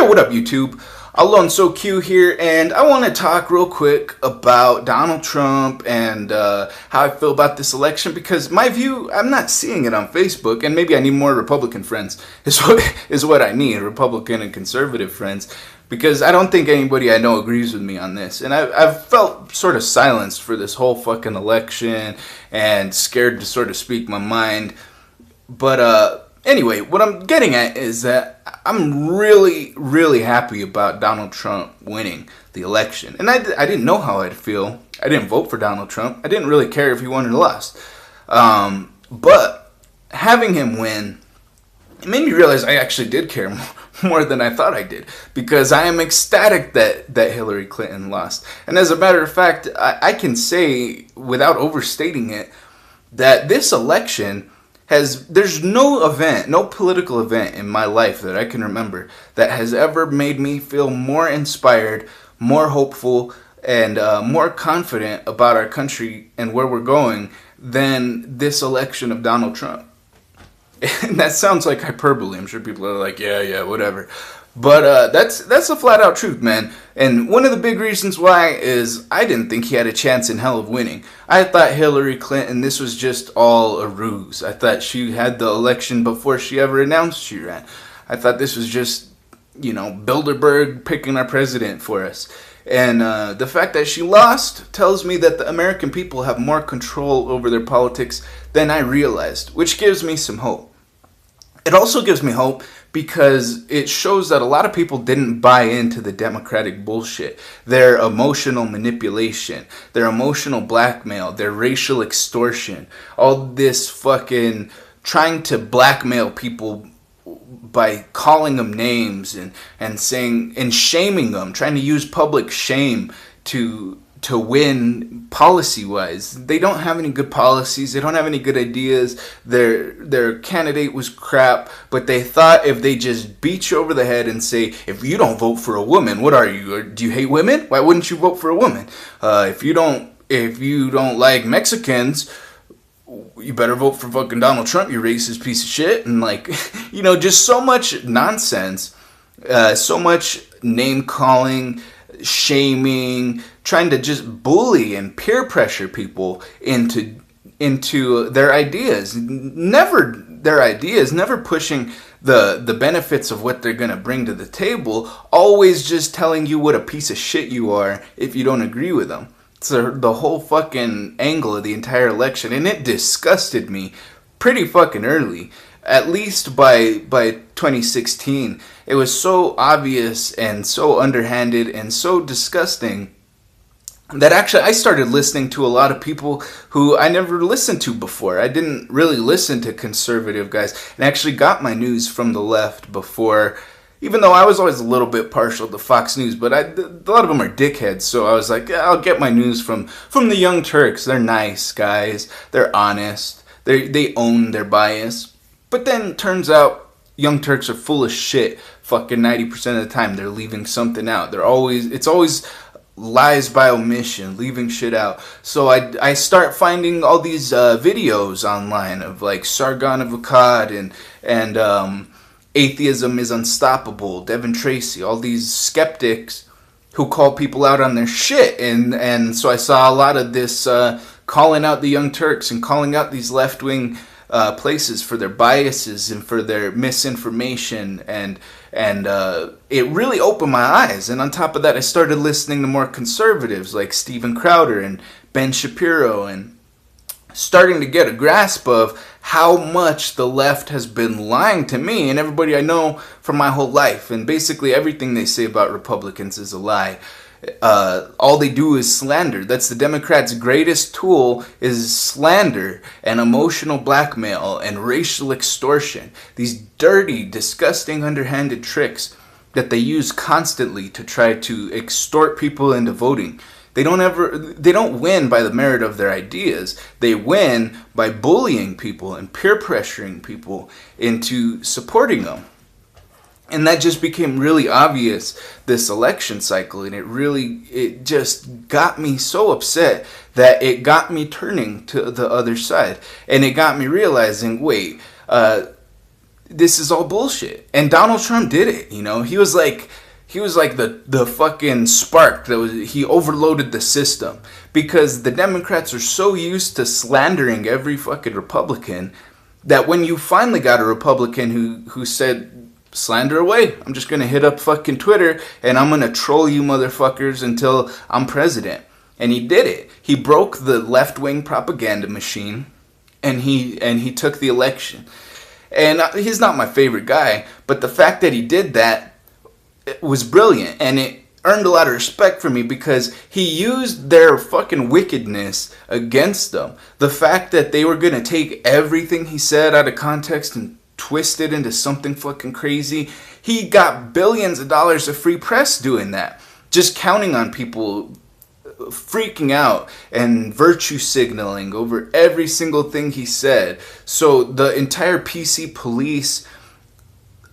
what up, YouTube? Alon So Q here, and I want to talk real quick about Donald Trump and how I feel about this election, because my view, I'm not seeing it on Facebook, and maybe I need more Republican friends, is what I need, Republican and conservative friends, because I don't think anybody I know agrees with me on this, and I've felt sort of silenced for this whole fucking election, and scared to sort of speak my mind, but anyway, what I'm getting at is that I'm really, really happy about Donald Trump winning the election. And I didn't know how I'd feel. I didn't vote for Donald Trump. I didn't really care if he won or lost. But having him win, it made me realize I actually did care more than I thought I did. Because I am ecstatic that Hillary Clinton lost. And as a matter of fact, I can say, without overstating it, that this election there's no political event in my life that I can remember that has ever made me feel more inspired, more hopeful, and more confident about our country and where we're going than this election of Donald Trump. And that sounds like hyperbole. I'm sure people are like, yeah, whatever. But that's a flat out truth, man. And one of the big reasons why is I didn't think he had a chance in hell of winning. I thought Hillary Clinton, this was just all a ruse. I thought she had the election before she ever announced she ran. I thought this was just, Bilderberg picking our president for us. And the fact that she lost tells me that the American people have more control over their politics than I realized, which gives me some hope. It also gives me hope because it shows that a lot of people didn't buy into the Democratic bullshit. Their emotional manipulation, their emotional blackmail, their racial extortion, all this fucking trying to blackmail people by calling them names and saying and shaming them, trying to use public shame to win policy-wise. They don't have any good policies. They don't have any good ideas. Their candidate was crap, but they thought if they just beat you over the head and say, if you don't vote for a woman, what are you? Do you hate women? Why wouldn't you vote for a woman? If you don't like Mexicans, you better vote for fucking Donald Trump, you racist piece of shit. And just so much nonsense, so much name-calling, shaming, trying to just bully and peer pressure people into their ideas. Never pushing the benefits of what they're going to bring to the table, always just telling you what a piece of shit you are if you don't agree with them. It's the whole fucking angle of the entire election, and it disgusted me pretty fucking early. At least by 2016, it was so obvious and so underhanded and so disgusting that actually I started listening to a lot of people who I never listened to before. I didn't really listen to conservative guys, and actually got my news from the left before, even though I was always a little bit partial to Fox News, but a lot of them are dickheads, so I was like, I'll get my news from the Young Turks. They're nice guys, they're honest, they own their bias. But then turns out Young Turks are full of shit fucking 90% of the time. They're leaving something out. It's always lies by omission, leaving shit out. So I start finding all these videos online of like Sargon of Akkad and Atheism is Unstoppable, Devin Tracy, all these skeptics who call people out on their shit. And so I saw a lot of this calling out the Young Turks and calling out these left-wing places for their biases and for their misinformation, and it really opened my eyes. And on top of that, I started listening to more conservatives like Steven Crowder and Ben Shapiro, and starting to get a grasp of how much the left has been lying to me and everybody I know for my whole life. And basically everything they say about Republicans is a lie. All they do is slander. That's the Democrats' greatest tool, is slander and emotional blackmail and racial extortion. These dirty, disgusting, underhanded tricks that they use constantly to try to extort people into voting. They don't win by the merit of their ideas. They win by bullying people and peer pressuring people into supporting them. And that just became really obvious this election cycle, and it just got me so upset that it got me turning to the other side. And it got me realizing, wait, this is all bullshit. And Donald Trump did it, you know. He was like the fucking spark that was, he overloaded the system, because the Democrats are so used to slandering every fucking Republican that when you finally got a Republican who said, slander away, I'm just gonna hit up fucking Twitter and I'm gonna troll you motherfuckers until I'm president. And he did it. He broke the left-wing propaganda machine, and he took the election. And he's not my favorite guy, but the fact that he did that, it was brilliant, and it earned a lot of respect for me, because he used their fucking wickedness against them. The fact that they were gonna take everything he said out of context and twist it into something fucking crazy. He got billions of dollars of free press doing that, just counting on people freaking out and virtue signaling over every single thing he said. So the entire PC police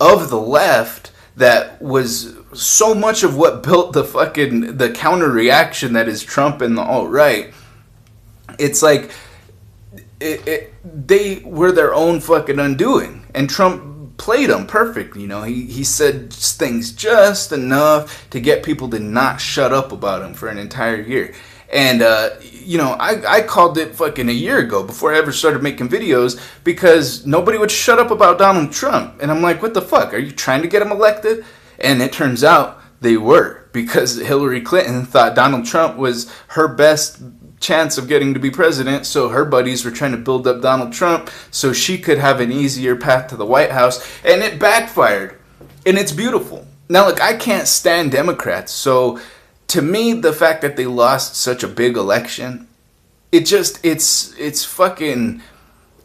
of the left, that was so much of what built the counter reaction that is Trump and the alt-right. It's like they were their own fucking undoing, and Trump played them perfect. You know, he said things just enough to get people to not shut up about him for an entire year. And you know, I called it fucking a year ago before I ever started making videos, because nobody would shut up about Donald Trump. And I'm like, what the fuck? Are you trying to get him elected? And it turns out they were, because Hillary Clinton thought Donald Trump was her best chance of getting to be president, so her buddies were trying to build up Donald Trump so she could have an easier path to the White House, and it backfired. And it's beautiful. Now, look, I can't stand Democrats, so to me, the fact that they lost such a big election, it's fucking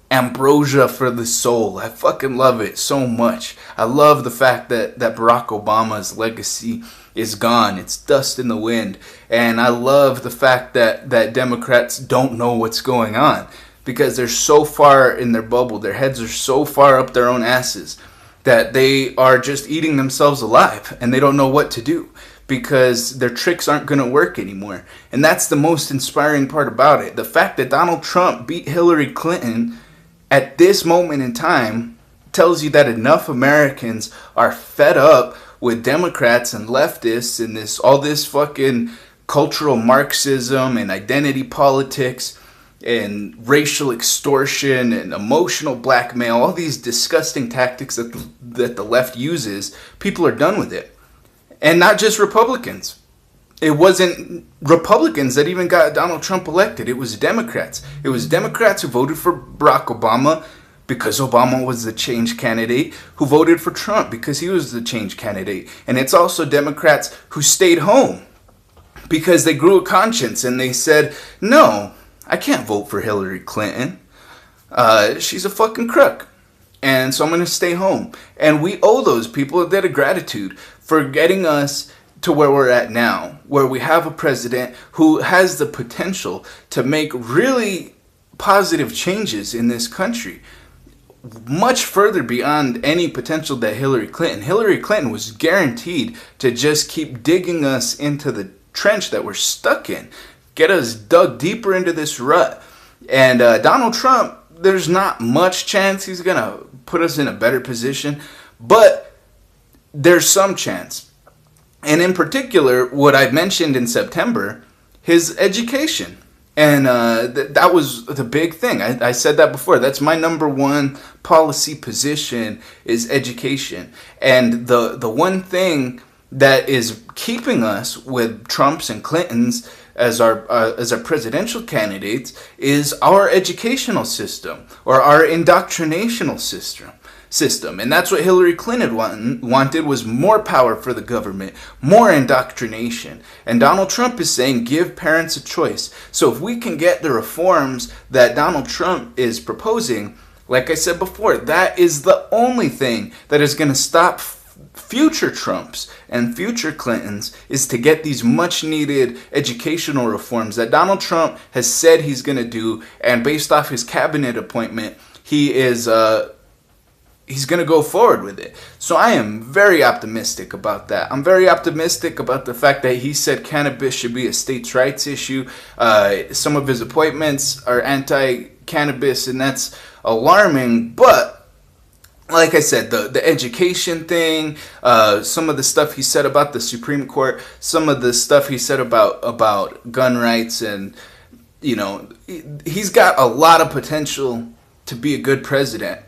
ambrosia for the soul. I fucking love it so much. I love the fact that Barack Obama's legacy is gone. It's dust in the wind. And I love the fact that Democrats don't know what's going on, because they're so far in their bubble. Their heads are so far up their own asses that they are just eating themselves alive, and they don't know what to do, because their tricks aren't going to work anymore. And that's the most inspiring part about it. The fact that Donald Trump beat Hillary Clinton at this moment in time tells you that enough Americans are fed up with Democrats and leftists and all this fucking cultural Marxism and identity politics and racial extortion and emotional blackmail, all these disgusting tactics that the left uses. People are done with it. And not just Republicans. It wasn't Republicans that even got Donald Trump elected. It was Democrats. It was Democrats who voted for Barack Obama because Obama was the change candidate, who voted for Trump because he was the change candidate. And it's also Democrats who stayed home because they grew a conscience and they said, no, I can't vote for Hillary Clinton. She's a fucking crook. And so I'm going to stay home. And we owe those people a debt of gratitude for getting us to where we're at now, where we have a president who has the potential to make really positive changes in this country, much further beyond any potential that Hillary Clinton was guaranteed to just keep digging us into the trench that we're stuck in, get us dug deeper into this rut. And Donald Trump, there's not much chance he's going to put us in a better position, but there's some chance. And in particular, what I mentioned in September, his education. And that was the big thing. I said that before. That's my number one policy position, is education. And the one thing that is keeping us with Trumps and Clintons as our presidential candidates is our educational system, or our indoctrinational system. And that's what Hillary Clinton wanted, was more power for the government, more indoctrination. And Donald Trump is saying, give parents a choice. So if we can get the reforms that Donald Trump is proposing, like I said before, that is the only thing that is going to stop future Trumps and future Clintons, is to get these much needed educational reforms that Donald Trump has said he's going to do. And based off his cabinet appointment, he's going to go forward with it. So I am very optimistic about that. I'm very optimistic about the fact that he said cannabis should be a states' rights issue. Some of his appointments are anti-cannabis, and that's alarming. But like I said, the education thing, some of the stuff he said about the Supreme Court, some of the stuff he said about gun rights, and he's got a lot of potential to be a good president.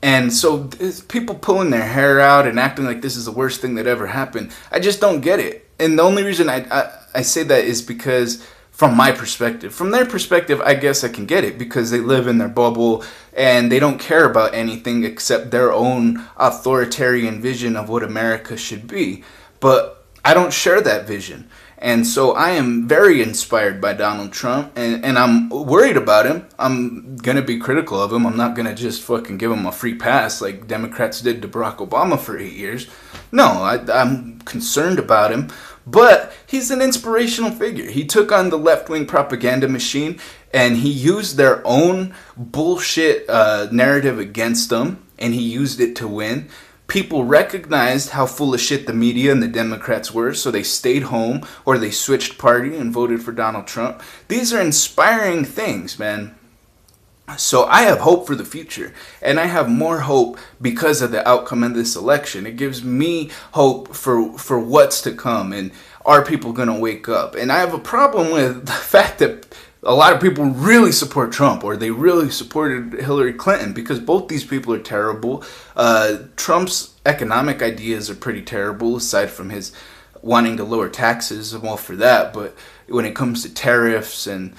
And so people pulling their hair out and acting like this is the worst thing that ever happened, I just don't get it. And the only reason I say that is because from my perspective. From their perspective, I guess I can get it because they live in their bubble and they don't care about anything except their own authoritarian vision of what America should be. But I don't share that vision. And so I am very inspired by Donald Trump, and I'm worried about him. I'm going to be critical of him. I'm not going to just fucking give him a free pass like Democrats did to Barack Obama for 8 years. No, I'm concerned about him, but he's an inspirational figure. He took on the left-wing propaganda machine, and he used their own bullshit narrative against them, and he used it to win. People recognized how full of shit the media and the Democrats were, so they stayed home or they switched party and voted for Donald Trump. These are inspiring things, man. So I have hope for the future, and I have more hope because of the outcome of this election. It gives me hope for what's to come, and are people going to wake up? And I have a problem with the fact that a lot of people really support Trump, or they really supported Hillary Clinton, because both these people are terrible. Trump's economic ideas are pretty terrible, aside from his wanting to lower taxes. I'm all for that, but when it comes to tariffs and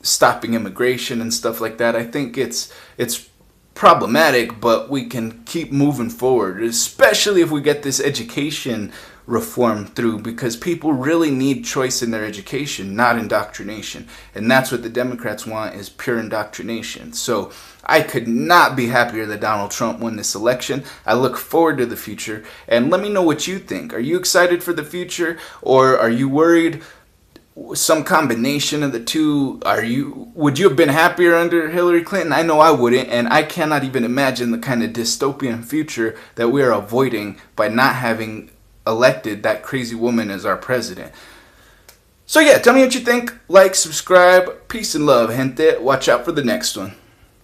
stopping immigration and stuff like that, I think it's problematic, but we can keep moving forward, especially if we get this education reform through, because people really need choice in their education, not indoctrination. And that's what the Democrats want, is pure indoctrination. So I could not be happier that Donald Trump won this election. I look forward to the future, and let me know what you think. Are you excited for the future, or are you worried? Some combination of the two. Would you have been happier under Hillary Clinton? I know I wouldn't, and I cannot even imagine the kind of dystopian future that we are avoiding by not having elected that crazy woman as our president. So yeah, tell me what you think. Like, subscribe. Peace and love, gente. Watch out for the next one.